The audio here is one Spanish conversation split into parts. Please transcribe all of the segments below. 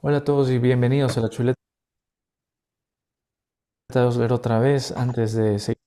Hola a todos y bienvenidos a la chuleta de Osler otra vez. Antes de seguir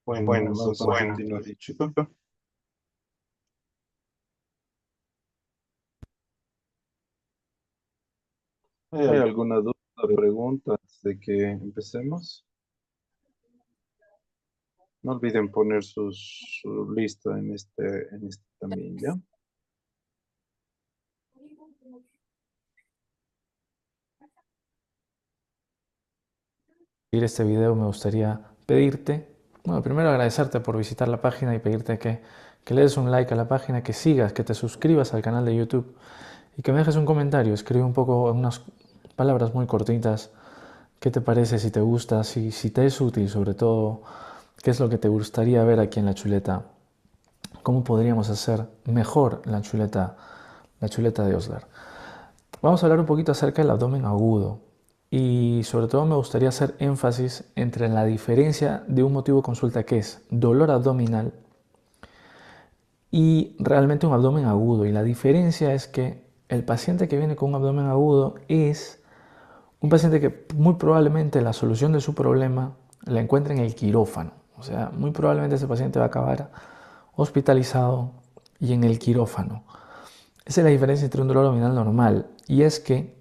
Bueno, vamos a continuar, chicos. ¿Hay alguna duda o pregunta antes de que empecemos? No olviden poner su lista en este también, ¿ya? este video me gustaría pedirte, bueno, primero agradecerte por visitar la página y pedirte que le des un like a la página, que sigas, que te suscribas al canal de YouTube y que me dejes un comentario. Escribe un poco en unas palabras muy cortitas qué te parece, si te gusta, si te es útil, sobre todo, qué es lo que te gustaría ver aquí en la chuleta. ¿Cómo podríamos hacer mejor la chuleta de Osler? Vamos a hablar un poquito acerca del abdomen agudo y sobre todo me gustaría hacer énfasis entre la diferencia de un motivo de consulta que es dolor abdominal y realmente un abdomen agudo. Y la diferencia es que el paciente que viene con un abdomen agudo es un paciente que muy probablemente la solución de su problema la encuentra en el quirófano. O sea, muy probablemente ese paciente va a acabar hospitalizado y en el quirófano. Esa es la diferencia entre un dolor abdominal normal y es que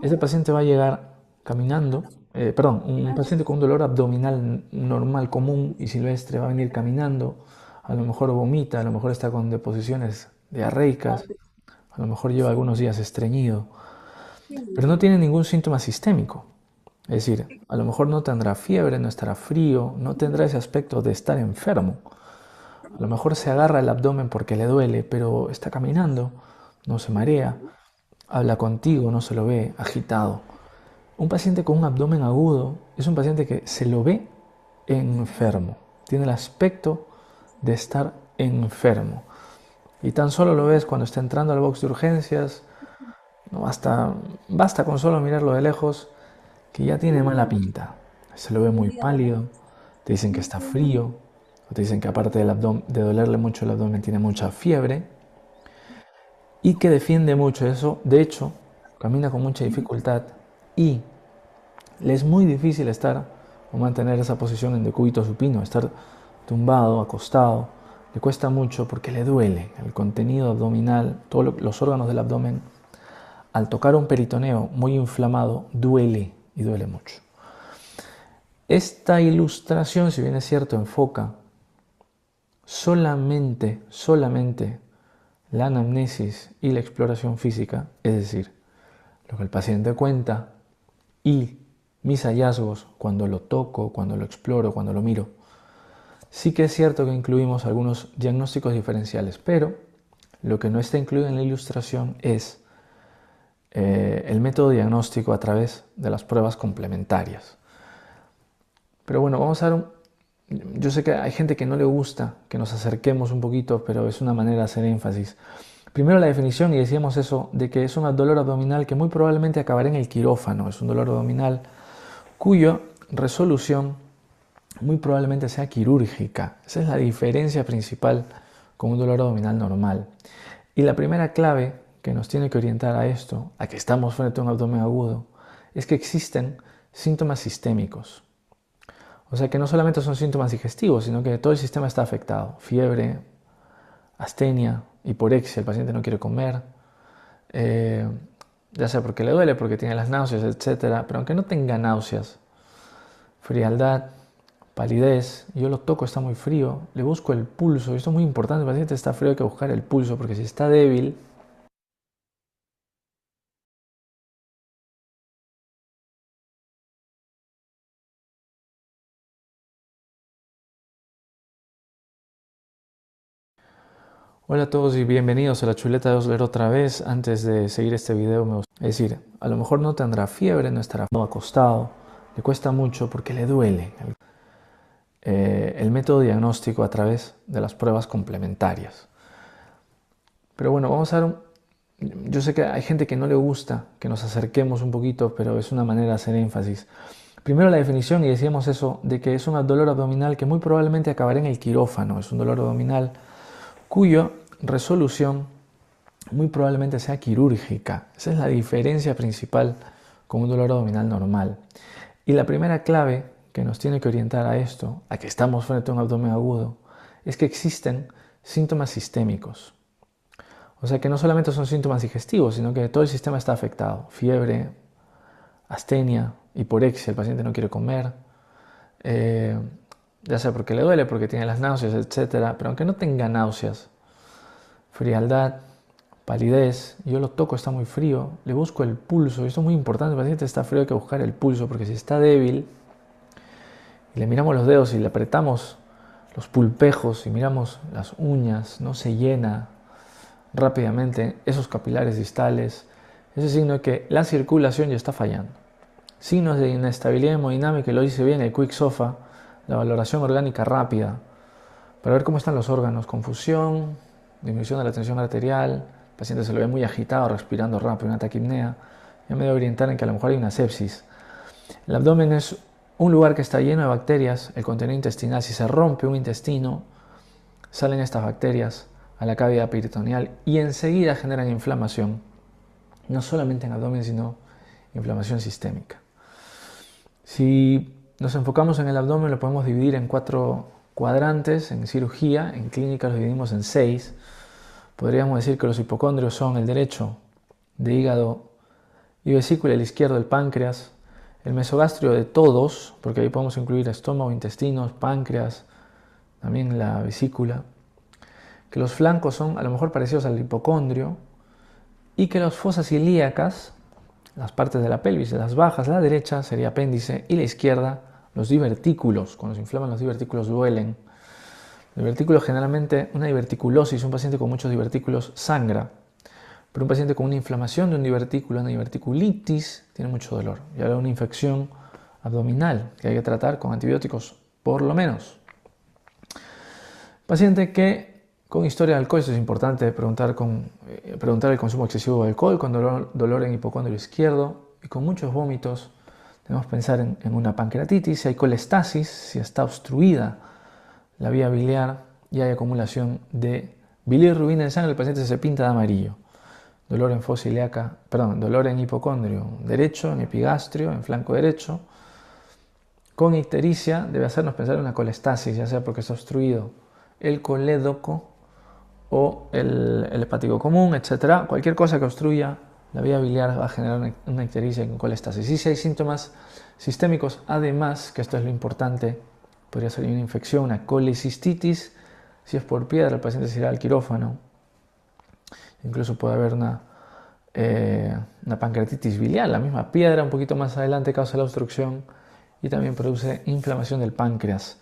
ese paciente va a llegar caminando, perdón, un paciente con un dolor abdominal normal, común y silvestre va a venir caminando, a lo mejor vomita, a lo mejor está con deposiciones diarreicas, a lo mejor lleva algunos días estreñido, pero no tiene ningún síntoma sistémico. Es decir, a lo mejor no tendrá fiebre, no estará frío, no tendrá ese aspecto de estar enfermo. A lo mejor se agarra el abdomen porque le duele, pero está caminando, no se marea, habla contigo, no se lo ve agitado. Un paciente con un abdomen agudo es un paciente que se lo ve enfermo, tiene el aspecto de estar enfermo. Y tan solo lo ves cuando está entrando al box de urgencias, no basta con solo mirarlo de lejos que ya tiene mala pinta. Se lo ve muy pálido, te dicen que está frío, o te dicen que aparte de dolerle mucho el abdomen tiene mucha fiebre y que defiende mucho eso. De hecho, camina con mucha dificultad y le es muy difícil estar o mantener esa posición en decúbito supino, estar tumbado, acostado. Le cuesta mucho porque le duele el contenido abdominal, todos los órganos del abdomen. Al tocar un peritoneo muy inflamado, duele y duele mucho. Esta ilustración, si bien es cierto, enfoca solamente la anamnesis y la exploración física, es decir, lo que el paciente cuenta y mis hallazgos cuando lo toco, cuando lo exploro, cuando lo miro. Sí que es cierto que incluimos algunos diagnósticos diferenciales, pero lo que no está incluido en la ilustración es el método diagnóstico a través de las pruebas complementarias. Pero bueno, vamos a ver yo sé que hay gente que no le gusta que nos acerquemos un poquito, pero es una manera de hacer énfasis. Primero la definición, y decíamos eso, de que es un dolor abdominal que muy probablemente acabará en el quirófano. Es un dolor abdominal cuya resolución muy probablemente sea quirúrgica. Esa es la diferencia principal con un dolor abdominal normal. Y la primera clave que nos tiene que orientar a esto, a que estamos frente a un abdomen agudo, es que existen síntomas sistémicos. O sea que no solamente son síntomas digestivos, sino que todo el sistema está afectado. Fiebre, astenia, hiporexia, el paciente no quiere comer, ya sea porque le duele, porque tiene las náuseas, etc. Pero aunque no tenga náuseas, frialdad, palidez, yo lo toco, está muy frío, le busco el pulso, esto es muy importante, el paciente está frío, hay que buscar el pulso, porque si está débil, hola a todos y bienvenidos a la chuleta de Osler otra vez. Antes de seguir este video, es decir, a lo mejor no tendrá fiebre, no estará acostado, le cuesta mucho porque le duele. El método diagnóstico a través de las pruebas complementarias. Pero bueno, vamos a ver, yo sé que hay gente que no le gusta que nos acerquemos un poquito, pero es una manera de hacer énfasis. Primero la definición, y decíamos eso, de que es un dolor abdominal que muy probablemente acabará en el quirófano. Es un dolor abdominal cuya resolución muy probablemente sea quirúrgica. Esa es la diferencia principal con un dolor abdominal normal. Y la primera clave que nos tiene que orientar a esto, a que estamos frente a un abdomen agudo, es que existen síntomas sistémicos. O sea que no solamente son síntomas digestivos, sino que todo el sistema está afectado. Fiebre, astenia, hiporexia, el paciente no quiere comer, ya sea porque le duele, porque tiene las náuseas, etc. Pero aunque no tenga náuseas, frialdad, palidez, yo lo toco, está muy frío, le busco el pulso, esto es muy importante, el paciente está frío, hay que buscar el pulso, porque si está débil, y le miramos los dedos y le apretamos los pulpejos y miramos las uñas, no se llena rápidamente esos capilares distales, ese signo de que la circulación ya está fallando. Signos de inestabilidad hemodinámica, lo dice bien el Quick SOFA, la valoración orgánica rápida, para ver cómo están los órganos, confusión, disminución de la tensión arterial, el paciente se lo ve muy agitado, respirando rápido, una taquipnea, ya me debe orientar en que a lo mejor hay una sepsis. El abdomen es un lugar que está lleno de bacterias, el contenido intestinal, si se rompe un intestino, salen estas bacterias a la cavidad peritoneal y enseguida generan inflamación, no solamente en abdomen, sino inflamación sistémica. Si nos enfocamos en el abdomen, lo podemos dividir en 4 cuadrantes. En cirugía, en clínica los dividimos en 6. Podríamos decir que los hipocondrios son el derecho de hígado y vesícula, el izquierdo del páncreas, el mesogastrio de todos, porque ahí podemos incluir estómago, intestinos, páncreas, también la vesícula, que los flancos son a lo mejor parecidos al hipocondrio y que las fosas ilíacas, las partes de la pelvis, las bajas, la derecha sería apéndice y la izquierda los divertículos. Cuando se inflaman los divertículos duelen. El divertículo generalmente, una diverticulosis, un paciente con muchos divertículos sangra, pero un paciente con una inflamación de un divertículo, una diverticulitis, tiene mucho dolor. Y ahora una infección abdominal que hay que tratar con antibióticos por lo menos. Paciente que con historia de alcohol, esto es importante preguntar el consumo excesivo de alcohol, con dolor en hipocondrio izquierdo y con muchos vómitos. Debemos pensar en una pancreatitis, si hay colestasis, si está obstruida la vía biliar y hay acumulación de bilirrubina en sangre, el paciente se pinta de amarillo. Dolor en fosa ilíaca, dolor en hipocondrio derecho, en epigastrio, en flanco derecho. Con ictericia debe hacernos pensar en una colestasis, ya sea porque está obstruido el colédoco o el hepático común, etc. Cualquier cosa que obstruya la vía biliar va a generar una ictericia con colestasis. Y si hay síntomas sistémicos, además, que esto es lo importante, podría ser una infección, una colecistitis. Si es por piedra, el paciente se irá al quirófano. Incluso puede haber una pancreatitis biliar, la misma piedra, un poquito más adelante causa la obstrucción y también produce inflamación del páncreas.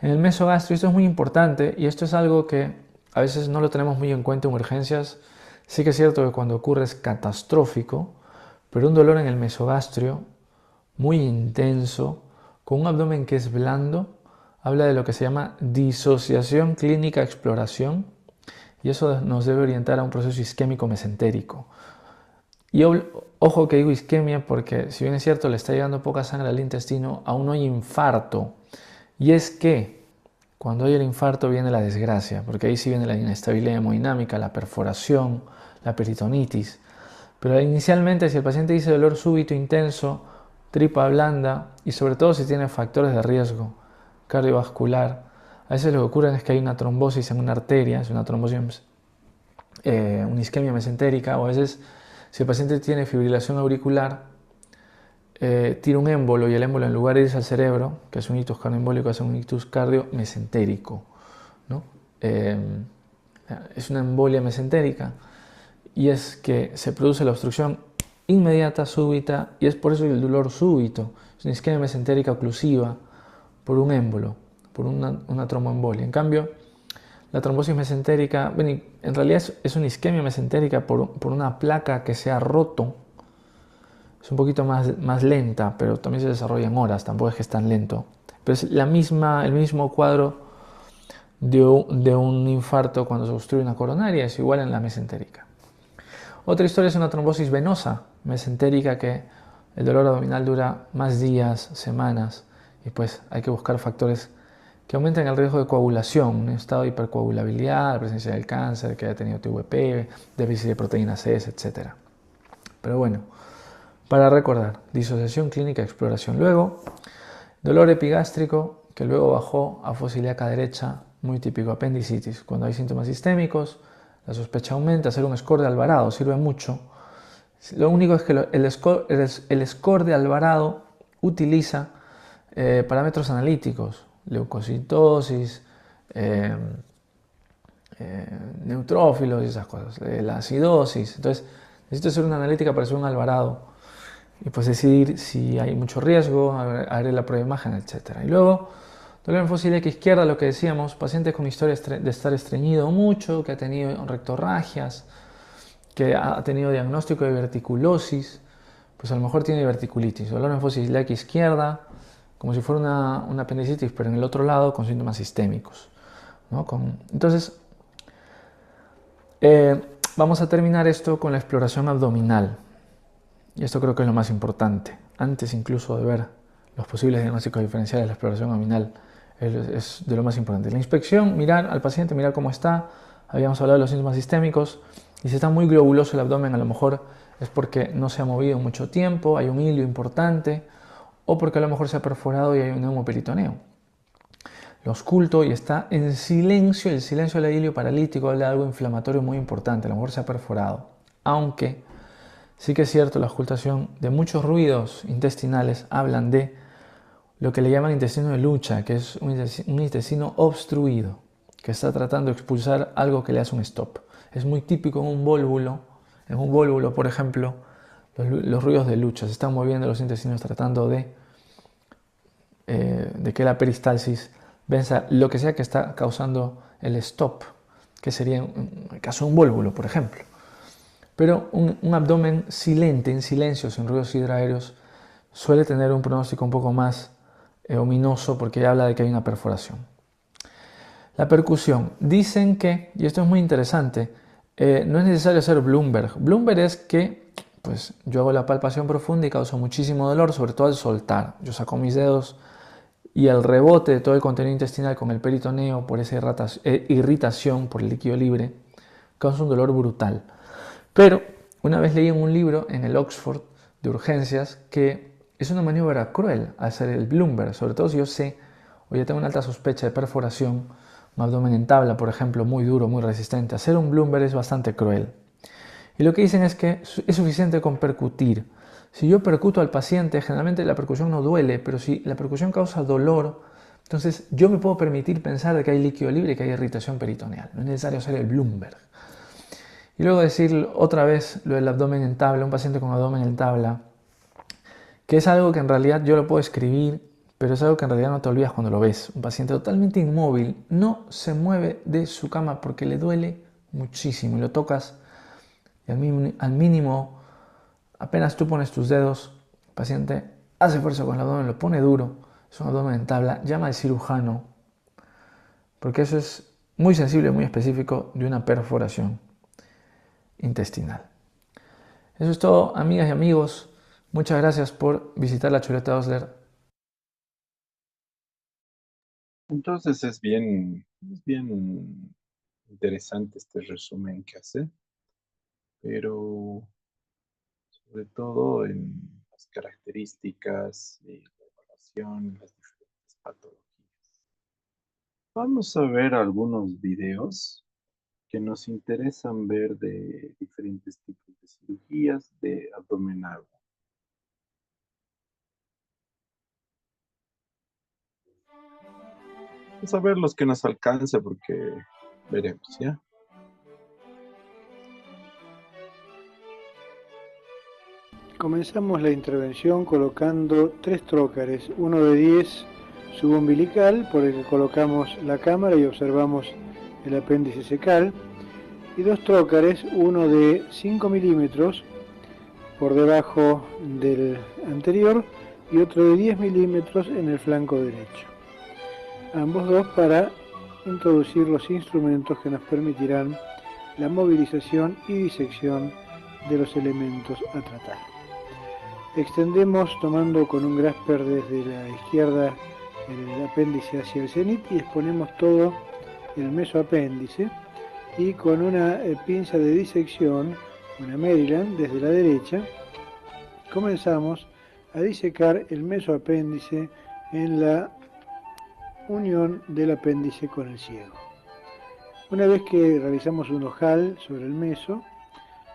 En el mesogastrio, esto es muy importante y esto es algo que a veces no lo tenemos muy en cuenta en urgencias. Sí que es cierto que cuando ocurre es catastrófico, pero un dolor en el mesogastrio muy intenso, con un abdomen que es blando, habla de lo que se llama disociación clínica exploración, y eso nos debe orientar a un proceso isquémico mesentérico. Y ojo que digo isquemia porque, si bien es cierto, le está llegando poca sangre al intestino, aún no hay infarto. Y es que cuando hay el infarto viene la desgracia, porque ahí sí viene la inestabilidad hemodinámica, la perforación, la peritonitis. Pero inicialmente, si el paciente dice dolor súbito intenso, tripa blanda y sobre todo si tiene factores de riesgo cardiovascular, a veces lo que ocurre es que hay una trombosis en una arteria, es una trombosis, una isquemia mesentérica, o a veces si el paciente tiene fibrilación auricular, tira un émbolo y el émbolo, en lugar de irse al cerebro, que es un ictus cardioembólico, es un ictus cardiomesentérico, ¿no? Es una embolia mesentérica, y es que se produce la obstrucción inmediata, súbita, y es por eso el dolor súbito. Es una isquemia mesentérica oclusiva por un émbolo, por una tromboembolia. En cambio, la trombosis mesentérica, bueno, en realidad es una isquemia mesentérica por una placa que se ha roto. Es un poquito más lenta, pero también se desarrolla en horas, tampoco es que es tan lento. Pero es el mismo cuadro de un infarto cuando se obstruye una coronaria, es igual en la mesentérica. Otra historia es una trombosis venosa mesentérica, que el dolor abdominal dura más días, semanas, y pues hay que buscar factores que aumenten el riesgo de coagulación, un estado de hipercoagulabilidad, la presencia del cáncer, que haya tenido TVP, déficit de proteína C, etc. Pero bueno, para recordar, disociación clínica, exploración. Luego, dolor epigástrico, que luego bajó a fosa ilíaca derecha, muy típico, apendicitis. Cuando hay síntomas sistémicos, la sospecha aumenta. Hacer un score de Alvarado sirve mucho. Lo único es que el score de Alvarado utiliza parámetros analíticos, leucocitosis, neutrófilos y esas cosas, la acidosis. Entonces, necesito hacer una analítica para hacer un Alvarado y pues decidir si hay mucho riesgo, haré la prueba de imagen, etc. Y luego, dolor en fosa ilíaca izquierda, lo que decíamos, pacientes con historia de estar estreñido mucho, que ha tenido rectorragias, que ha tenido diagnóstico de diverticulosis, pues a lo mejor tiene diverticulitis. Dolor en fosa ilíaca izquierda, como si fuera una apendicitis, pero en el otro lado con síntomas sistémicos, ¿no? Entonces, vamos a terminar esto con la exploración abdominal. Y esto creo que es lo más importante. Antes incluso de ver los posibles diagnósticos diferenciales, la exploración abdominal es de lo más importante. La inspección, mirar al paciente, mirar cómo está. Habíamos hablado de los síntomas sistémicos. Y si está muy globuloso el abdomen, a lo mejor es porque no se ha movido en mucho tiempo, hay un hilio importante, o porque a lo mejor se ha perforado y hay un neumoperitoneo. Lo ausculto y está en silencio. El silencio del hilio paralítico habla de algo inflamatorio muy importante. A lo mejor se ha perforado. Aunque sí que es cierto, la auscultación de muchos ruidos intestinales hablan de lo que le llaman intestino de lucha, que es un intestino obstruido, que está tratando de expulsar algo que le hace un stop. Es muy típico en un vólvulo, por ejemplo, los ruidos de lucha. Se están moviendo los intestinos tratando de que la peristalsis venza lo que sea que está causando el stop, que sería en el caso de un vólvulo, por ejemplo. Pero un abdomen silente, en silencio, sin ruidos hidraaéreos, suele tener un pronóstico un poco más ominoso, porque habla de que hay una perforación. La percusión. Dicen que, y esto es muy interesante, no es necesario hacer Bloomberg. Bloomberg es que pues, yo hago la palpación profunda y causo muchísimo dolor, sobre todo al soltar. Yo saco mis dedos y el rebote de todo el contenido intestinal con el peritoneo, por esa irritación por el líquido libre, causa un dolor brutal. Pero una vez leí en un libro en el Oxford de urgencias que es una maniobra cruel hacer el Bloomberg, sobre todo si yo sé o ya tengo una alta sospecha de perforación, un abdomen en tabla, por ejemplo, muy duro, muy resistente. Hacer un Bloomberg es bastante cruel. Y lo que dicen es que es suficiente con percutir. Si yo percuto al paciente, generalmente la percusión no duele, pero si la percusión causa dolor, entonces yo me puedo permitir pensar de que hay líquido libre y que hay irritación peritoneal. No es necesario hacer el Bloomberg. Y luego decir otra vez lo del abdomen en tabla, un paciente con abdomen en tabla, que es algo que en realidad yo lo puedo escribir, pero es algo que en realidad no te olvidas cuando lo ves. Un paciente totalmente inmóvil, no se mueve de su cama porque le duele muchísimo y lo tocas y al mínimo, apenas tú pones tus dedos, el paciente hace fuerza con el abdomen, lo pone duro, es un abdomen en tabla, llama al cirujano porque eso es muy sensible, muy específico de una perforación intestinal. Eso es todo, amigas y amigos. Muchas gracias por visitar la Chuleta Osler. Entonces es bien interesante este resumen que hace, pero sobre todo en las características y la evaluación de las diferentes patologías. Vamos a ver algunos videos que nos interesan ver de diferentes tipos de cirugías de abdominal. Vamos a ver los que nos alcance porque veremos, ¿ya? Comenzamos la intervención colocando 3 trócares, uno de 10 subumbilical por el que colocamos la cámara y observamos el apéndice secal, y 2 trócares, uno de 5 milímetros por debajo del anterior y otro de 10 milímetros en el flanco derecho. Ambos dos para introducir los instrumentos que nos permitirán la movilización y disección de los elementos a tratar. Extendemos tomando con un grasper desde la izquierda el apéndice hacia el cenit y exponemos todo el mesoapéndice, y con una pinza de disección, una Maryland, desde la derecha, comenzamos a disecar el mesoapéndice en la unión del apéndice con el ciego. Una vez que realizamos un ojal sobre el meso,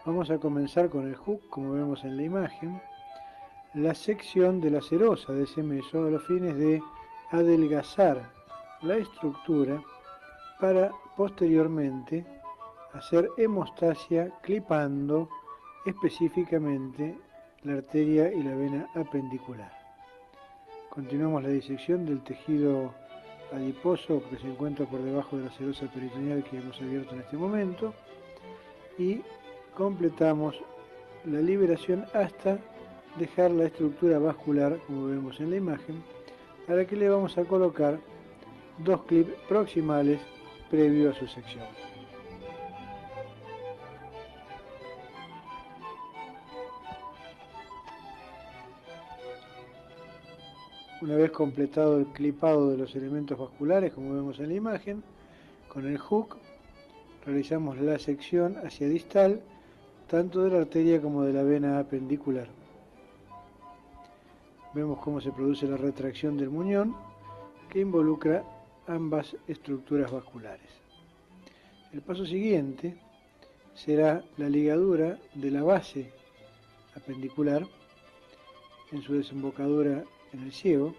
vamos a comenzar con el hook, como vemos en la imagen, la sección de la serosa de ese meso a los fines de adelgazar la estructura para posteriormente hacer hemostasia clipando específicamente la arteria y la vena apendicular. Continuamos la disección del tejido adiposo que se encuentra por debajo de la serosa peritoneal que hemos abierto en este momento, y completamos la liberación hasta dejar la estructura vascular, como vemos en la imagen, a la que le vamos a colocar 2 clips proximales previo a su sección. Una vez completado el clipado de los elementos vasculares, como vemos en la imagen, con el hook realizamos la sección hacia distal, tanto de la arteria como de la vena apendicular. Vemos cómo se produce la retracción del muñón, que involucra ambas estructuras vasculares. El paso siguiente será la ligadura de la base apendicular en su desembocadura en el ciego.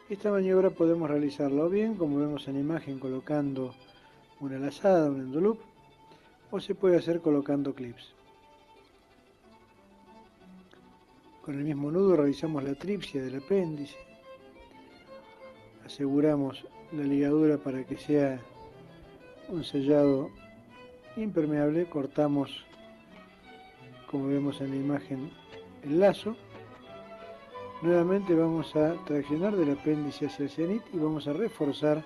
Esta maniobra podemos realizarla o bien, como vemos en la imagen, colocando una lazada, un endoloop, o se puede hacer colocando clips. Con el mismo nudo realizamos la tripsia del apéndice, aseguramos la ligadura para que sea un sellado impermeable, cortamos, como vemos en la imagen, el lazo. Nuevamente vamos a traccionar del apéndice hacia el cenit y vamos a reforzar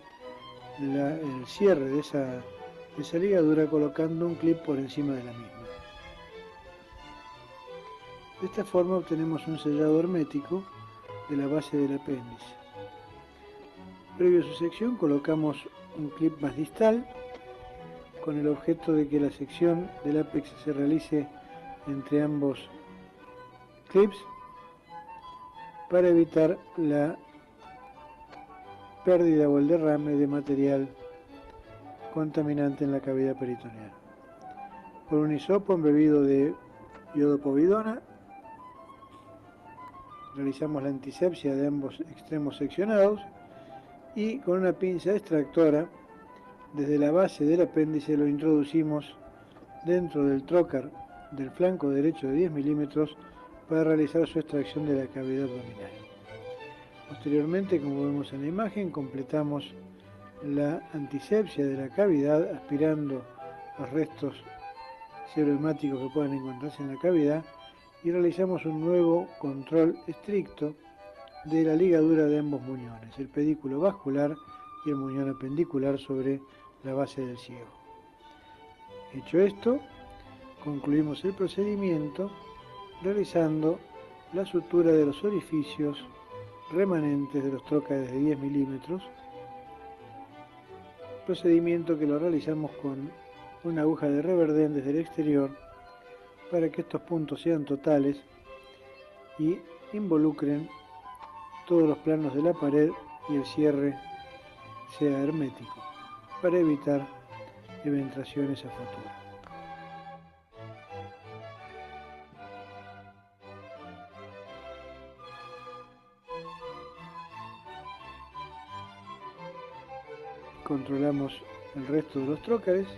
el cierre de esa ligadura colocando un clip por encima de la misma. De esta forma obtenemos un sellado hermético de la base del apéndice. Previo a su sección colocamos un clip más distal con el objeto de que la sección del ápex se realice entre ambos clips para evitar la pérdida o el derrame de material contaminante en la cavidad peritoneal. Con un hisopo embebido de iodopovidona realizamos la antisepsia de ambos extremos seccionados y con una pinza extractora desde la base del apéndice lo introducimos dentro del trócar del flanco derecho de 10 milímetros para realizar su extracción de la cavidad abdominal. Posteriormente, como vemos en la imagen, completamos la antisepsia de la cavidad aspirando los restos serohemáticos que puedan encontrarse en la cavidad y realizamos un nuevo control estricto de la ligadura de ambos muñones, el pedículo vascular y el muñón apendicular sobre la base del ciego. Hecho esto, concluimos el procedimiento realizando la sutura de los orificios remanentes de los trócares de 10 milímetros, procedimiento que lo realizamos con una aguja de reverdén desde el exterior para que estos puntos sean totales y involucren todos los planos de la pared y el cierre sea hermético para evitar eventraciones a futuro. Controlamos el resto de los trócares.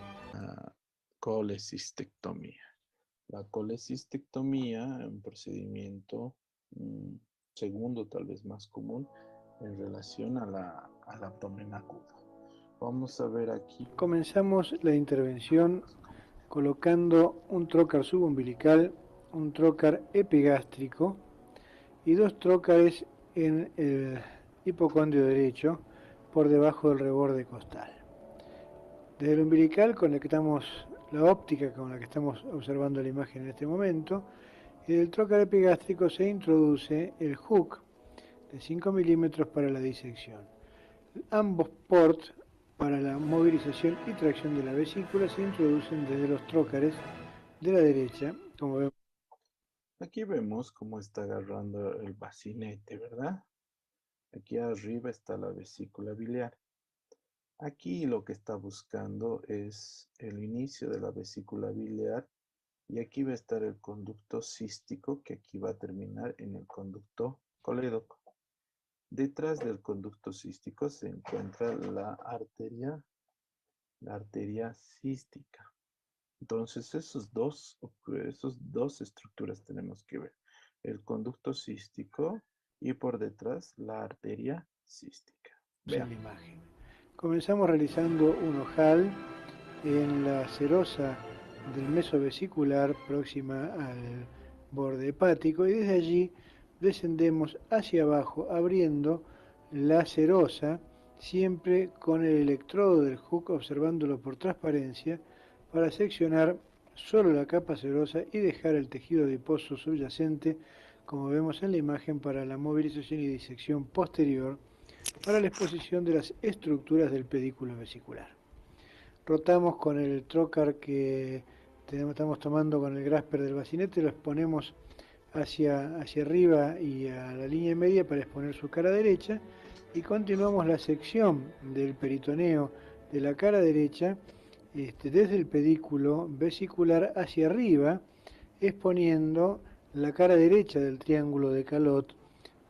Colecistectomía. La colecistectomía es un procedimiento segundo, tal vez más común, en relación al abdomen agudo. Vamos a ver aquí. Comenzamos la intervención colocando un trócar subumbilical, un trócar epigástrico y dos trócares en el hipocondrio derecho por debajo del reborde costal. Desde el umbilical conectamos la óptica con la que estamos observando la imagen en este momento y del trócar epigástrico se introduce el hook de 5 milímetros para la disección. Ambos ports para la movilización y tracción de la vesícula se introducen desde los trócares de la derecha, como vemos. Aquí vemos cómo está agarrando el bacinete, ¿verdad? Aquí arriba está la vesícula biliar. Aquí lo que está buscando es el inicio de la vesícula biliar y aquí va a estar el conducto cístico que aquí va a terminar en el conducto colédoco. Detrás del conducto cístico se encuentra la arteria cística. Entonces esos dos estructuras tenemos que ver. El conducto cístico y por detrás la arteria cística. En la imagen. Comenzamos realizando un ojal en la serosa del mesovesicular próxima al borde hepático y desde allí descendemos hacia abajo abriendo la serosa siempre con el electrodo del hook observándolo por transparencia para seccionar solo la capa serosa y dejar el tejido adiposo subyacente como vemos en la imagen para la movilización y disección posterior para la exposición de las estructuras del pedículo vesicular. Rotamos con el trócar que estamos tomando con el grasper del bacinete, lo exponemos hacia arriba y a la línea media para exponer su cara derecha y continuamos la sección del peritoneo de la cara derecha desde el pedículo vesicular hacia arriba, exponiendo la cara derecha del triángulo de Calot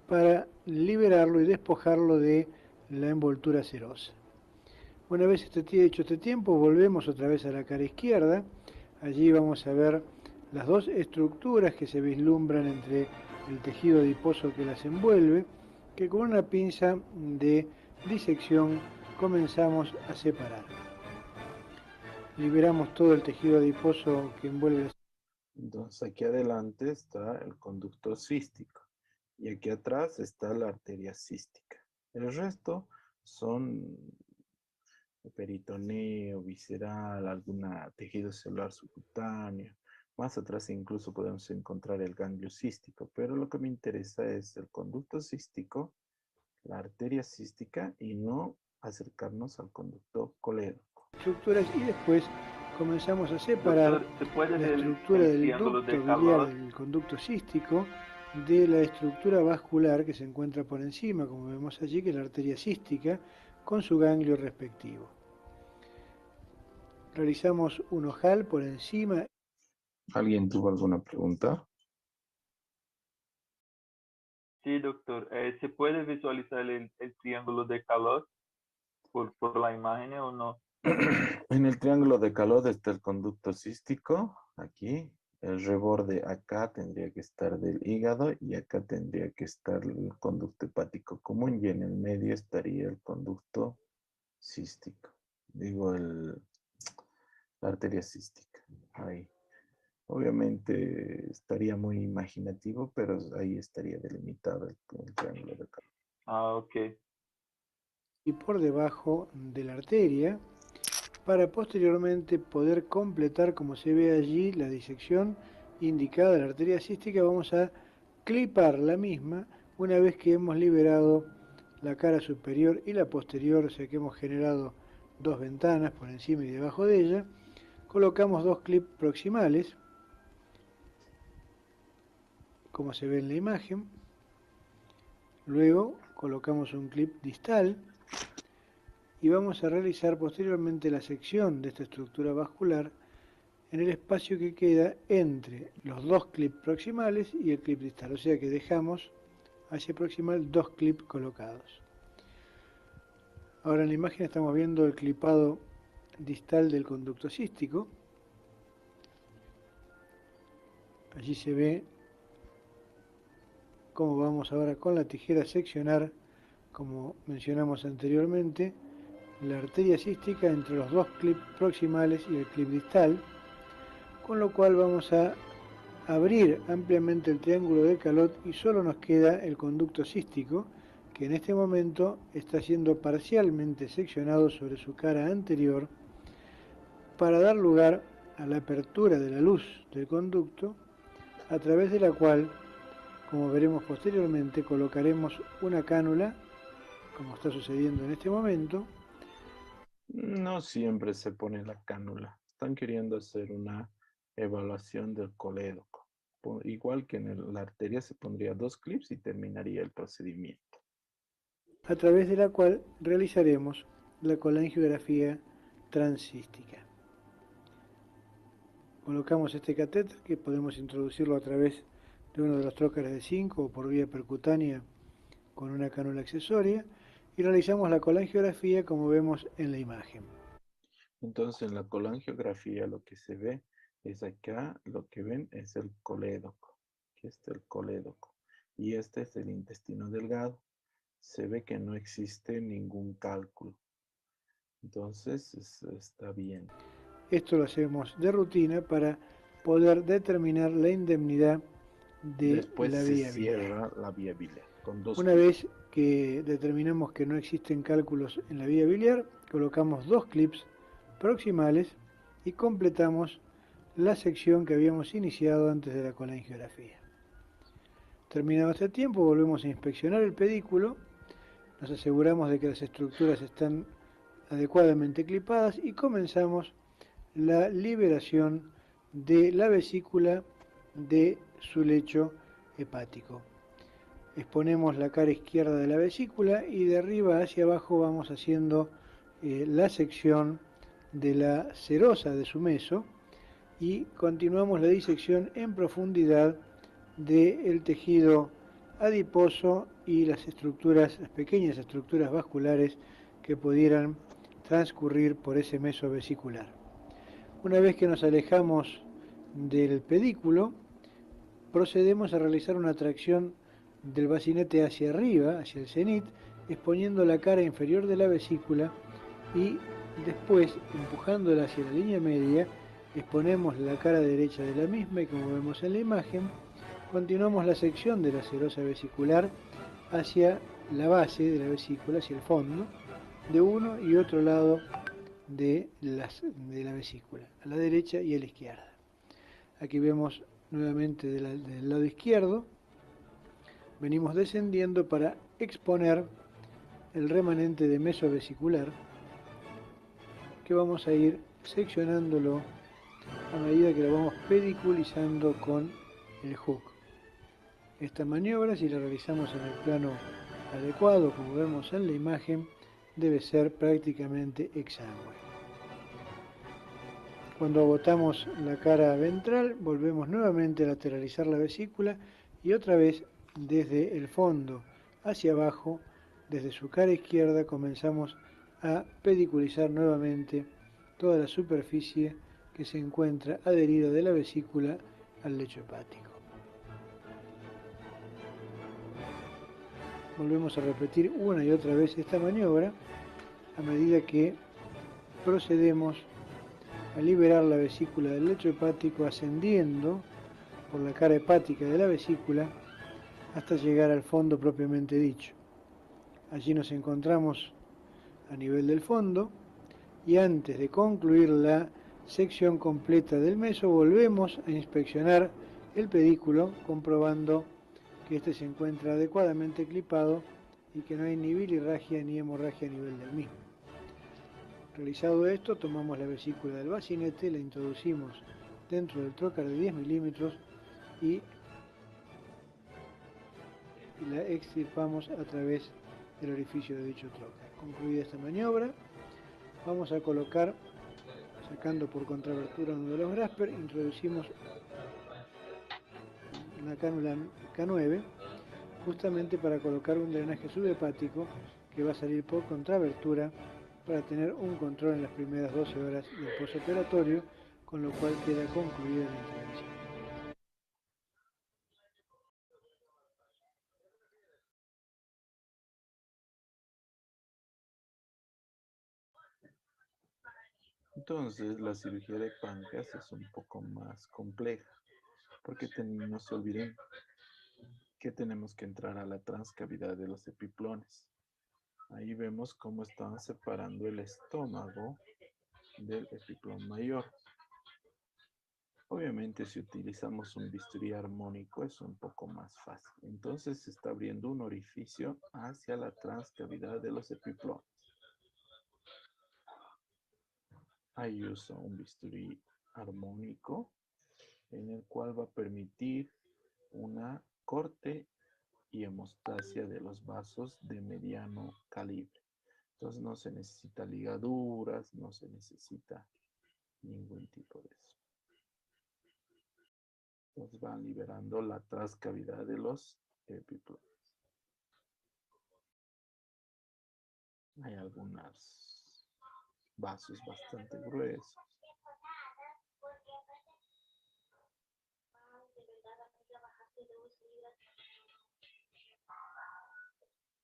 para liberarlo y despojarlo de la envoltura serosa. Una vez hecho este tiempo, volvemos otra vez a la cara izquierda. Allí vamos a ver las dos estructuras que se vislumbran entre el tejido adiposo que las envuelve, que con una pinza de disección comenzamos a separar. Liberamos todo el tejido adiposo que envuelve. Entonces aquí adelante está el conducto cístico y aquí atrás está la arteria cística. El resto son peritoneo, visceral, algún tejido celular subcutáneo. Más atrás incluso podemos encontrar el ganglio cístico, pero lo que me interesa es el conducto cístico, la arteria cística y no acercarnos al conducto colédoco. Estructuras y después comenzamos a separar la estructura del ducto biliar del conducto cístico de la estructura vascular que se encuentra por encima, como vemos allí, que es la arteria cística con su ganglio respectivo. Realizamos un ojal por encima. ¿Alguien tuvo alguna pregunta? Sí, doctor. ¿Se puede visualizar el triángulo de Calot por la imagen o no? En el triángulo de Calot está el conducto cístico, aquí. El reborde acá tendría que estar del hígado y acá tendría que estar el conducto hepático común y en el medio estaría el conducto cístico. Digo, la arteria cística. Ahí. Obviamente estaría muy imaginativo, pero ahí estaría delimitado el triángulo de Calot. Ah, ok. y por debajo de la arteria, para posteriormente poder completar, como se ve allí, la disección indicada de la arteria cística. Vamos a clipar la misma una vez que hemos liberado la cara superior y la posterior, o sea que hemos generado dos ventanas por encima y debajo de ella. Colocamos dos clips proximales, como se ve en la imagen. Luego colocamos un clip distal y vamos a realizar posteriormente la sección de esta estructura vascular en el espacio que queda entre los dos clips proximales y el clip distal, o sea que dejamos hacia proximal dos clips colocados. Ahora en la imagen estamos viendo el clipado distal del conducto cístico. Allí se ve cómo vamos ahora con la tijera a seccionar, como mencionamos anteriormente, la arteria cística entre los dos clips proximales y el clip distal, con lo cual vamos a abrir ampliamente el triángulo de Calot y solo nos queda el conducto cístico, que en este momento está siendo parcialmente seccionado sobre su cara anterior para dar lugar a la apertura de la luz del conducto, a través de la cual, como veremos posteriormente, colocaremos una cánula, como está sucediendo en este momento. No siempre se pone la cánula. Están queriendo hacer una evaluación del colédoco. Igual que en la arteria se pondría dos clips y terminaría el procedimiento. A través de la cual realizaremos la colangiografía transcística. Colocamos este catéter, que podemos introducirlo a través de uno de los trócares de 5 o por vía percutánea con una cánula accesoria, y realizamos la colangiografía como vemos en la imagen. Entonces en la colangiografía lo que se ve es acá, lo que ven es el colédoco. Aquí está el colédoco. Y este es el intestino delgado. Se ve que no existe ningún cálculo. Entonces está bien. Esto lo hacemos de rutina para poder determinar la indemnidad de Después la se vía biliar. cierra la vía biliar con dos Una clips. vez que determinamos que no existen cálculos en la vía biliar, colocamos dos clips proximales y completamos la sección que habíamos iniciado antes de la colangiografía. Terminado este tiempo, volvemos a inspeccionar el pedículo, nos aseguramos de que las estructuras están adecuadamente clipadas y comenzamos la liberación de la vesícula de su lecho hepático. Exponemos la cara izquierda de la vesícula y de arriba hacia abajo vamos haciendo la sección de la serosa de su meso y continuamos la disección en profundidad del tejido adiposo y las pequeñas estructuras vasculares que pudieran transcurrir por ese meso vesicular. Una vez que nos alejamos del pedículo, procedemos a realizar una tracción del bacinete hacia arriba, hacia el cenit, exponiendo la cara inferior de la vesícula y después, empujándola hacia la línea media, exponemos la cara derecha de la misma y, como vemos en la imagen, continuamos la sección de la serosa vesicular hacia la base de la vesícula, hacia el fondo, de uno y otro lado de la vesícula, a la derecha y a la izquierda. Aquí vemos nuevamente del lado izquierdo, venimos descendiendo para exponer el remanente de meso vesicular, que vamos a ir seccionándolo a medida que lo vamos pediculizando con el hook. Esta maniobra, si la realizamos en el plano adecuado, como vemos en la imagen, debe ser prácticamente exangüe. Cuando agotamos la cara ventral, volvemos nuevamente a lateralizar la vesícula y otra vez desde el fondo hacia abajo, desde su cara izquierda, comenzamos a pediculizar nuevamente toda la superficie que se encuentra adherida de la vesícula al lecho hepático. Volvemos a repetir una y otra vez esta maniobra a medida que procedemos a liberar la vesícula del lecho hepático, ascendiendo por la cara hepática de la vesícula hasta llegar al fondo propiamente dicho. Allí nos encontramos a nivel del fondo y antes de concluir la sección completa del meso volvemos a inspeccionar el pedículo comprobando que este se encuentra adecuadamente clipado y que no hay ni bilirragia ni hemorragia a nivel del mismo. Realizado esto, tomamos la vesícula del bacinete, la introducimos dentro del trócar de 10 milímetros y la extirpamos a través del orificio de dicho trócar. Concluida esta maniobra, vamos a colocar, sacando por contrabertura uno de los Grasper, introducimos una cánula K9 justamente para colocar un drenaje subhepático que va a salir por contrabertura para tener un control en las primeras 12 horas del postoperatorio, con lo cual queda concluida la intervención. Entonces, la cirugía de páncreas es un poco más compleja, porque no se olviden que tenemos que entrar a la transcavidad de los epiplones. Ahí vemos cómo están separando el estómago del epiplón mayor. Obviamente, si utilizamos un bisturí armónico es un poco más fácil. Entonces, se está abriendo un orificio hacia la transcavidad de los epiplones. Ahí uso un bisturí armónico en el cual va a permitir una corte y hemostasia de los vasos de mediano calibre. Entonces no se necesita ligaduras, no se necesita ningún tipo de eso. Entonces van liberando la transcavidad de los epiplones. Hay algunos vasos bastante gruesos.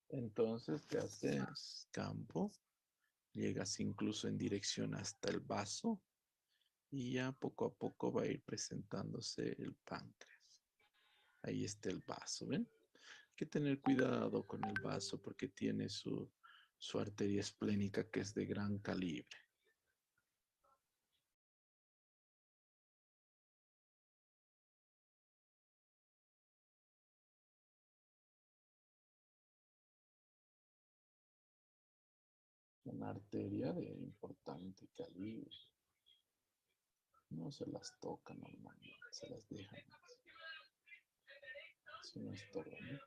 Entonces, ¿qué haces? Campo, llegas incluso en dirección hasta el vaso y ya poco a poco va a ir presentándose el páncreas. Ahí está el vaso, ¿ven? Hay que tener cuidado con el vaso porque tiene su arteria esplénica que es de gran calibre. Una arteria de importante calibre. No se las toca normalmente, se las dejan. Si no estorba, ¿no?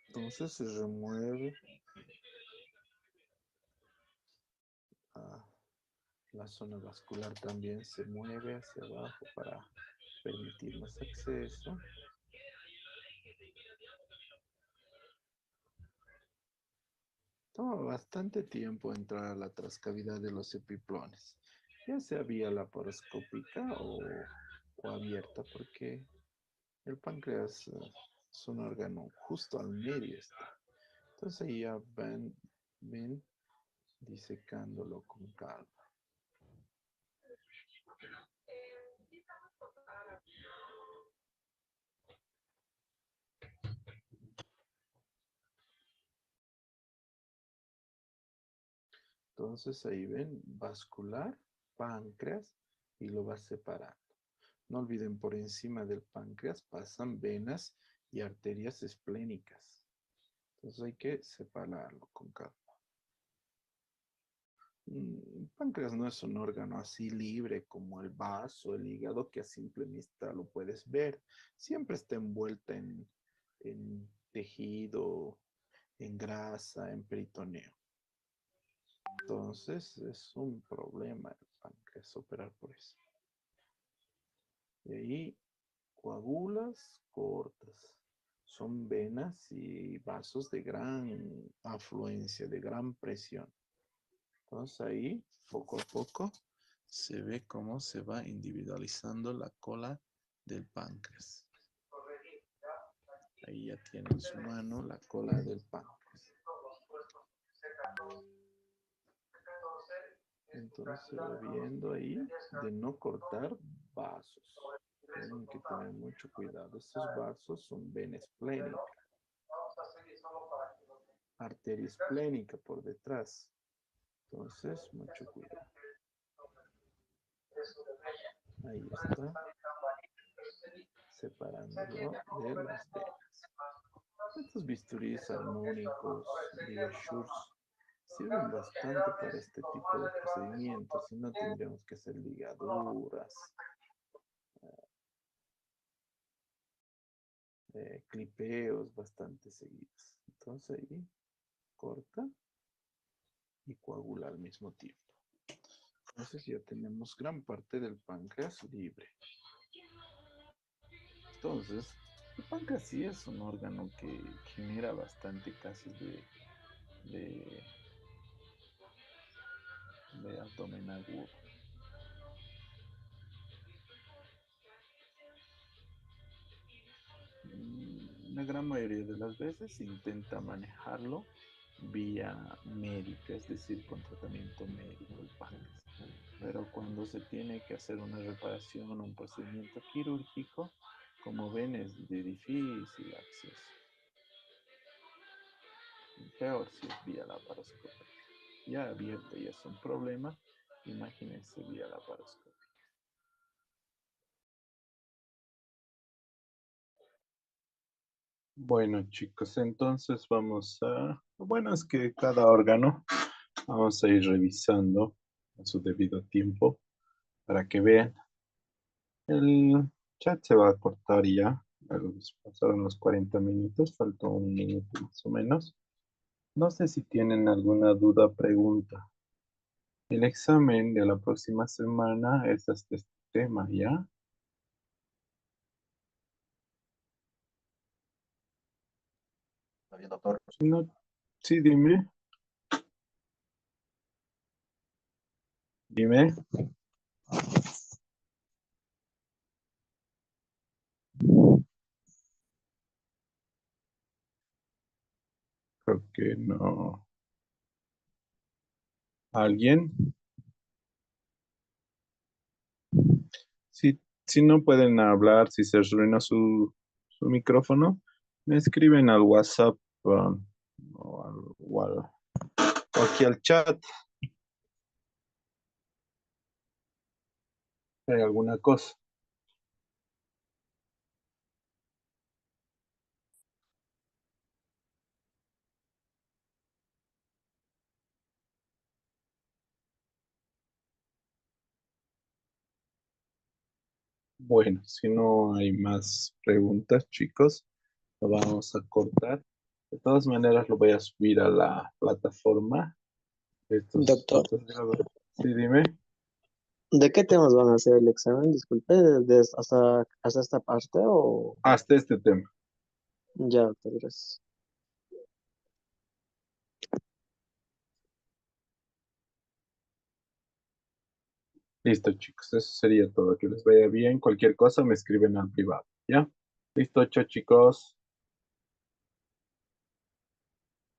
Entonces se remueve la zona vascular, también se mueve hacia abajo para permitir más acceso. Toma bastante tiempo entrar a la transcavidad de los epiplones, ya sea vía laparoscópica o abierta, porque el páncreas es un órgano justo al medio está. Entonces ahí ya ven disecándolo con calma. Entonces ahí ven vascular, páncreas y lo va separando. No olviden, por encima del páncreas pasan venas y arterias esplénicas. Entonces hay que separarlo con calma. El páncreas no es un órgano así libre como el vaso, el hígado, que a simple vista lo puedes ver. Siempre está envuelta en tejido, en grasa, en peritoneo. Entonces es un problema el páncreas operar por eso. Y ahí coagulas cortas. Son venas y vasos de gran afluencia, de gran presión. Entonces ahí, poco a poco, se ve cómo se va individualizando la cola del páncreas. Ahí ya tiene en su mano la cola del páncreas. Entonces, viendo ahí de no cortar vasos. Tienen que tener mucho cuidado. Estos vasos son vena esplénica, arteria esplénica por detrás. Entonces, mucho cuidado. Ahí está. Separándolo de las venas. Estos bisturís armónicos, LigaSures, sirven bastante para este tipo de procedimientos y no tendríamos que hacer ligaduras, clipeos bastante seguidos. Entonces ahí corta y coagula al mismo tiempo. Entonces ya tenemos gran parte del páncreas libre. Entonces, el páncreas sí es un órgano que genera bastante gases de, de abdomen agudo. La gran mayoría de las veces se intenta manejarlo vía médica, es decir, con tratamiento médico el páncreas. Pero cuando se tiene que hacer una reparación o un procedimiento quirúrgico, como ven, es de difícil acceso. Peor si es vía laparoscópica. Ya abierto ya es un problema, imagínense vía laparoscópica. Bueno, chicos, entonces vamos a... Bueno, es que cada órgano vamos a ir revisando a su debido tiempo para que vean. El chat se va a cortar ya. Pasaron los 40 minutos, faltó un minuto más o menos. No sé si tienen alguna duda o pregunta. El examen de la próxima semana es hasta este tema, ¿ya? Si no, sí, dime. Dime. Creo que no. ¿Alguien? Si no pueden hablar, si se arruina su micrófono, me escriben al WhatsApp o aquí al chat. ¿Hay alguna cosa? Bueno, si no hay más preguntas, chicos, lo vamos a cortar. De todas maneras, lo voy a subir a la plataforma. Doctor, Sí, dime. ¿de qué temas van a hacer el examen? Disculpe, hasta esta parte o Hasta este tema. ya, doctor, gracias. Listo, chicos. Eso sería todo. Que les vaya bien. Cualquier cosa me escriben al privado. ¿Ya? Listo, chao, chicos.